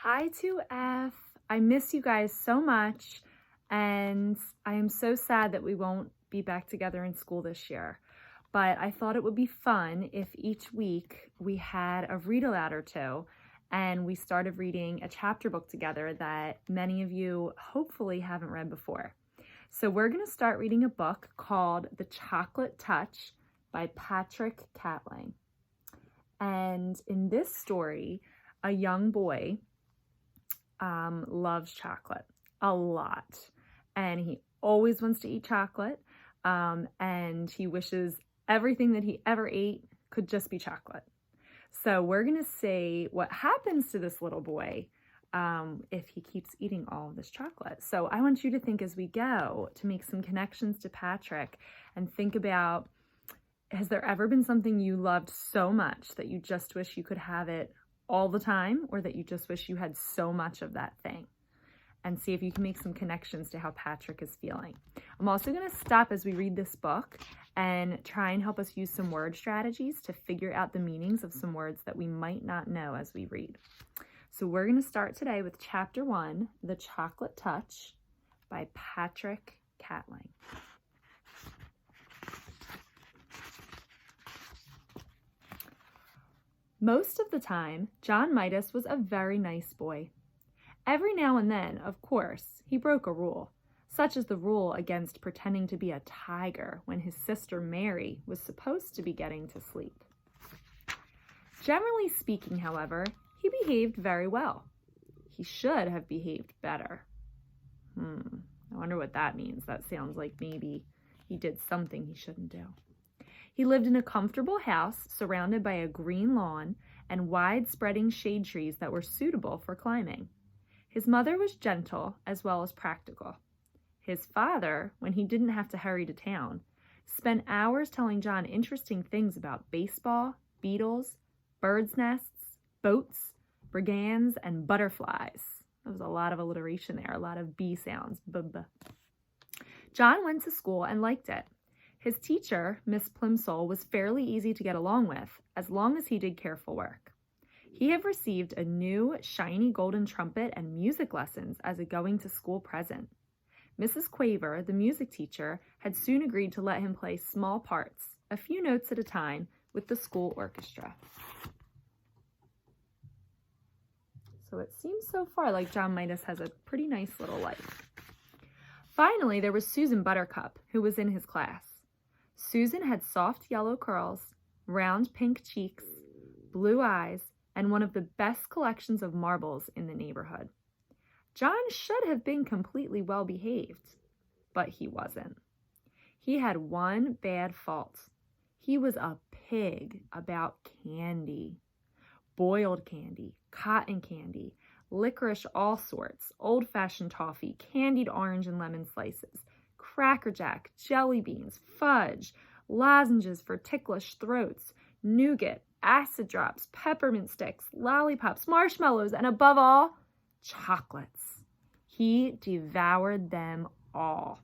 Hi 2F. I miss you guys so much, and I am so sad that we won't be back together in school this year. But I thought it would be fun if each week we had a read aloud or two, and we started reading a chapter book together that many of you hopefully haven't read before. So we're going to start reading a book called The Chocolate Touch by Patrick Catling. And in this story, a young boy loves chocolate a lot, and he always wants to eat chocolate, and he wishes everything that he ever ate could just be chocolate. So we're gonna see what happens to this little boy if he keeps eating all of this chocolate. So I want you to think as we go to make some connections to Patrick and think about, has there ever been something you loved so much that you just wish you could have it all the time, or that you just wish you had so much of that thing? And see if you can make some connections to how Patrick is feeling. I'm also going to stop as we read this book and try and help us use some word strategies to figure out the meanings of some words that we might not know as we read. So we're going to start today with Chapter 1, The Chocolate Touch by Patrick Catling. Most of the time, John Midas was a very nice boy. Every now and then, of course, he broke a rule, such as the rule against pretending to be a tiger when his sister Mary was supposed to be getting to sleep. Generally speaking, however, he behaved very well. He should have behaved better. I wonder what that means. That sounds like maybe he did something he shouldn't do. He lived in a comfortable house surrounded by a green lawn and wide-spreading shade trees that were suitable for climbing. His mother was gentle as well as practical. His father, when he didn't have to hurry to town, spent hours telling John interesting things about baseball, beetles, birds' nests, boats, brigands, and butterflies. There was a lot of alliteration there, a lot of B sounds. B-b. John went to school and liked it. His teacher, Miss Plimsoll, was fairly easy to get along with, as long as he did careful work. He had received a new, shiny golden trumpet and music lessons as a going-to-school present. Mrs. Quaver, the music teacher, had soon agreed to let him play small parts, a few notes at a time, with the school orchestra. So it seems so far like John Midas has a pretty nice little life. Finally, there was Susan Buttercup, who was in his class. Susan had soft yellow curls, round pink cheeks, blue eyes, and one of the best collections of marbles in the neighborhood. John should have been completely well behaved, but he wasn't. He had one bad fault. He was a pig about candy. Boiled candy, cotton candy, licorice all sorts, old-fashioned toffee, candied orange and lemon slices, Cracker Jack, jelly beans, fudge, lozenges for ticklish throats, nougat, acid drops, peppermint sticks, lollipops, marshmallows, and above all, chocolates. He devoured them all.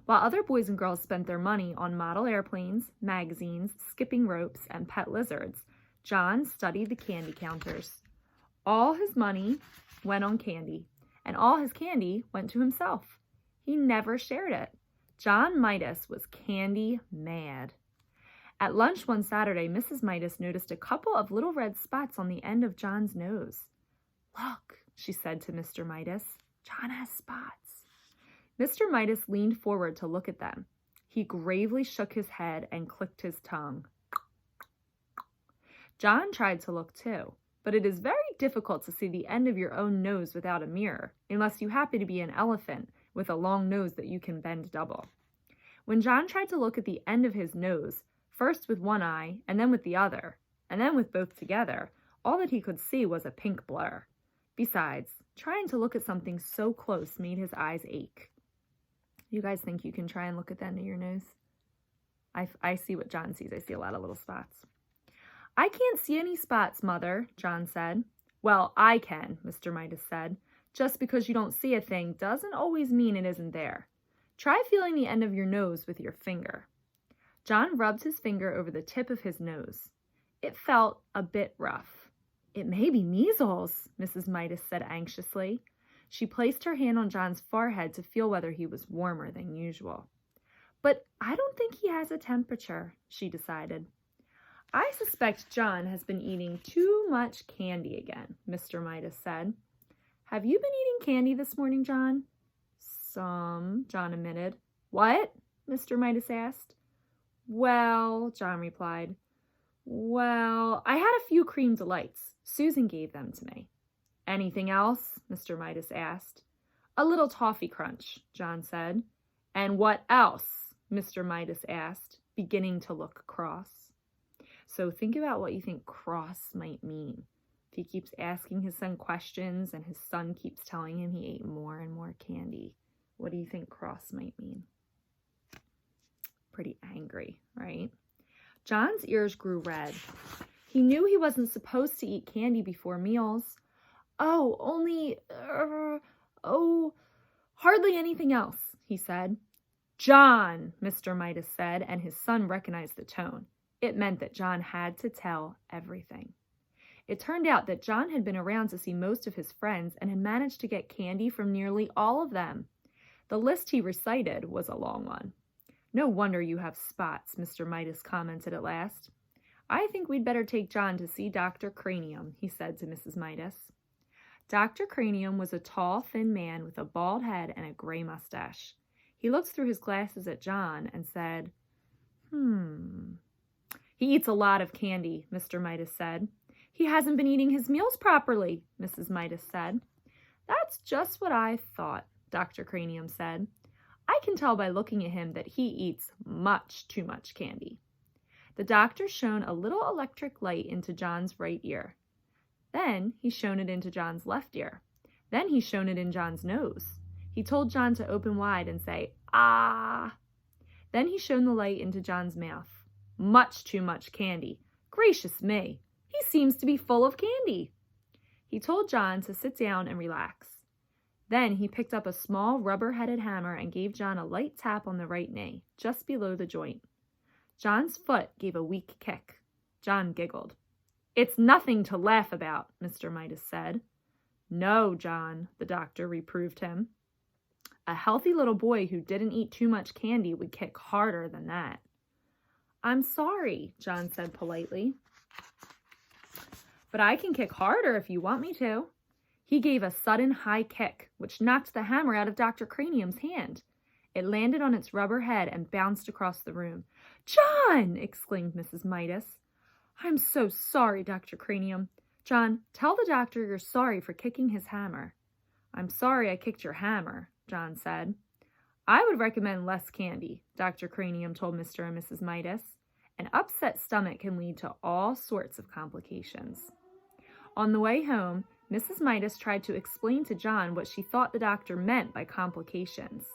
While other boys and girls spent their money on model airplanes, magazines, skipping ropes, and pet lizards, John studied the candy counters. All his money went on candy, and all his candy went to himself. He never shared it. John Midas was candy mad. At lunch one Saturday, Mrs. Midas noticed a couple of little red spots on the end of John's nose. "Look," she said to Mr. Midas, "John has spots." Mr. Midas leaned forward to look at them. He gravely shook his head and clicked his tongue. John tried to look too, but it is very difficult to see the end of your own nose without a mirror, unless you happen to be an elephant with a long nose that you can bend double. When John tried to look at the end of his nose, first with one eye, and then with the other, and then with both together, all that he could see was a pink blur. Besides, trying to look at something so close made his eyes ache. You guys think you can try and look at the end of your nose? I see what John sees. I see a lot of little spots. "I can't see any spots, Mother," John said. "Well, I can," Mr. Midas said. "Just because you don't see a thing doesn't always mean it isn't there. Try feeling the end of your nose with your finger." John rubbed his finger over the tip of his nose. It felt a bit rough. It may be measles, Mrs. Midas said anxiously. She placed her hand on John's forehead to feel whether he was warmer than usual. But I don't think he has a temperature, she decided. I suspect John has been eating too much candy again, Mr. Midas said. Have you been eating candy this morning, John? Some, John admitted. What? Mr. Midas asked. Well, John replied. Well, I had a few cream delights. Susan gave them to me. Anything else? Mr. Midas asked. A little toffee crunch, John said. And what else? Mr. Midas asked, beginning to look cross. So think about what you think cross might mean. If he keeps asking his son questions and his son keeps telling him he ate more and more candy, what do you think cross might mean? Pretty angry, right? John's ears grew red. He knew he wasn't supposed to eat candy before meals. Hardly anything else, he said. John, Mr. Midas said, and his son recognized the tone. It meant that John had to tell everything. It turned out that John had been around to see most of his friends and had managed to get candy from nearly all of them. The list he recited was a long one. No wonder you have spots, Mr. Midas commented at last. I think we'd better take John to see Dr. Cranium, he said to Mrs. Midas. Dr. Cranium was a tall, thin man with a bald head and a gray mustache. He looked through his glasses at John and said, He eats a lot of candy, Mr. Midas said. He hasn't been eating his meals properly, Mrs. Midas said. That's just what I thought, Dr. Cranium said. I can tell by looking at him that he eats much too much candy. The doctor shone a little electric light into John's right ear. Then he shone it into John's left ear. Then he shone it in John's nose. He told John to open wide and say, ah. Then he shone the light into John's mouth. Much too much candy. Gracious me, he seems to be full of candy. He told John to sit down and relax. Then he picked up a small rubber-headed hammer and gave John a light tap on the right knee, just below the joint. John's foot gave a weak kick. John giggled. It's nothing to laugh about, Mr. Midas said. No, John, the doctor reproved him. A healthy little boy who didn't eat too much candy would kick harder than that. I'm sorry, John said politely. But I can kick harder if you want me to. He gave a sudden high kick, which knocked the hammer out of Dr. Cranium's hand. It landed on its rubber head and bounced across the room. John! Exclaimed Mrs. Midas. I'm so sorry, Dr. Cranium. John, tell the doctor you're sorry for kicking his hammer. I'm sorry I kicked your hammer, John said. I would recommend less candy, Dr. Cranium told Mr. and Mrs. Midas. An upset stomach can lead to all sorts of complications. On the way home, Mrs. Midas tried to explain to John what she thought the doctor meant by complications.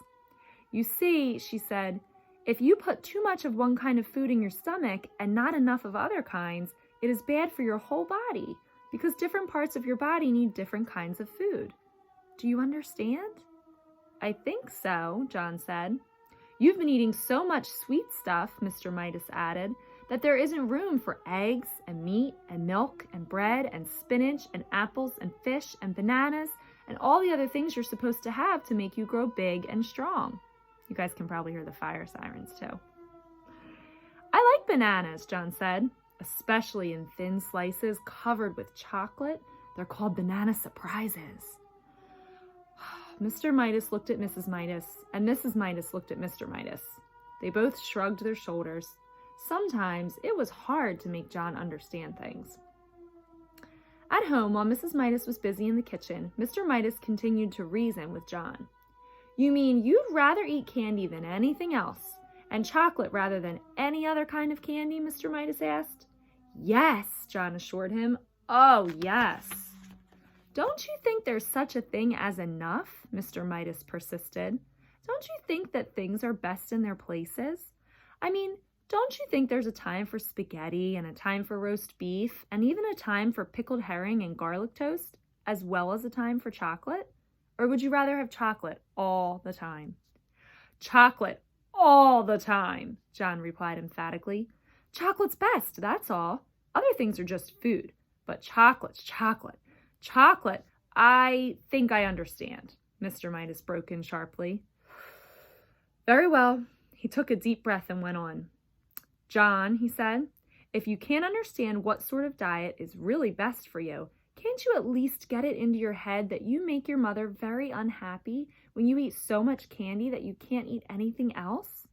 You see, she said, if you put too much of one kind of food in your stomach and not enough of other kinds, it is bad for your whole body because different parts of your body need different kinds of food. Do you understand? I think so, John said. You've been eating so much sweet stuff, Mr. Midas added, that there isn't room for eggs and meat and milk and bread and spinach and apples and fish and bananas and all the other things you're supposed to have to make you grow big and strong. You guys can probably hear the fire sirens too. I like bananas, John said, especially in thin slices covered with chocolate. They're called banana surprises. Mr. Midas looked at Mrs. Midas, and Mrs. Midas looked at Mr. Midas. They both shrugged their shoulders. Sometimes it was hard to make John understand things. At home, while Mrs. Midas was busy in the kitchen, Mr. Midas continued to reason with John. You mean you'd rather eat candy than anything else, and chocolate rather than any other kind of candy, Mr. Midas asked. Yes, John assured him. Oh, yes. Don't you think there's such a thing as enough? Mr. Midas persisted. Don't you think that things are best in their places? I mean, don't you think there's a time for spaghetti and a time for roast beef and even a time for pickled herring and garlic toast, as well as a time for chocolate? Or would you rather have chocolate all the time? Chocolate all the time, John replied emphatically. Chocolate's best, that's all. Other things are just food. But chocolate's chocolate. Chocolate, I think I understand, Mr. Midas broke in sharply. Very well. He took a deep breath and went on. John, he said, if you can't understand what sort of diet is really best for you, can't you at least get it into your head that you make your mother very unhappy when you eat so much candy that you can't eat anything else?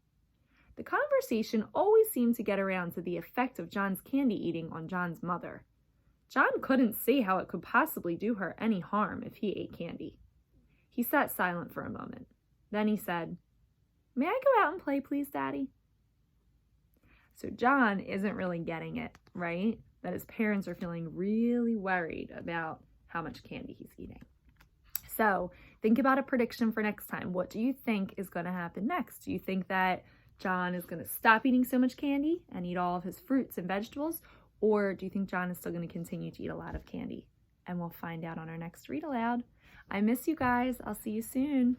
The conversation always seemed to get around to the effect of John's candy eating on John's mother. John couldn't see how it could possibly do her any harm if he ate candy. He sat silent for a moment. Then he said, "May I go out and play, please, Daddy?" So John isn't really getting it, right? That his parents are feeling really worried about how much candy he's eating. So think about a prediction for next time. What do you think is going to happen next? Do you think that John is going to stop eating so much candy and eat all of his fruits and vegetables? Or do you think John is still going to continue to eat a lot of candy? And we'll find out on our next Read Aloud. I miss you guys. I'll see you soon.